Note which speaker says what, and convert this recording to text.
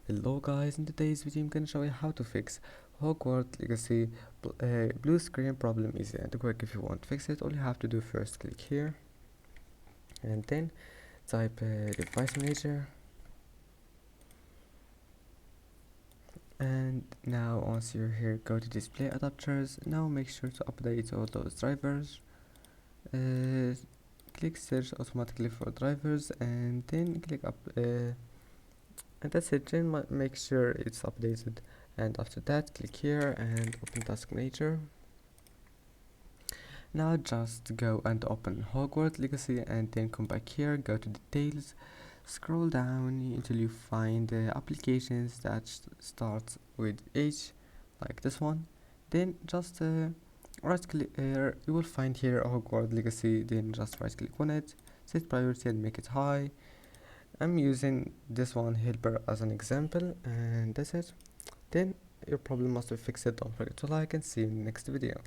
Speaker 1: Hello guys, in today's video I'm gonna show you how to fix Hogwarts Legacy blue screen problem easy and quick. If you want to fix it, all you have to do first click here and then type device manager, and now once you're here go to display adapters. Now make sure to update all those drivers. Click search automatically for drivers and then click up and that's it. Then make sure it's updated, and after that click here and open task manager. Now just go and open Hogwarts Legacy and then come back here, go to details, scroll down until you find applications that starts with H, like this one. Then just right click here, you will find here Hogwarts Legacy, then just right click on it, set priority and make it high. I'm using this one helper as an example, and that's it. Then your problem must be fixed. Don't forget to like and see you in the next video.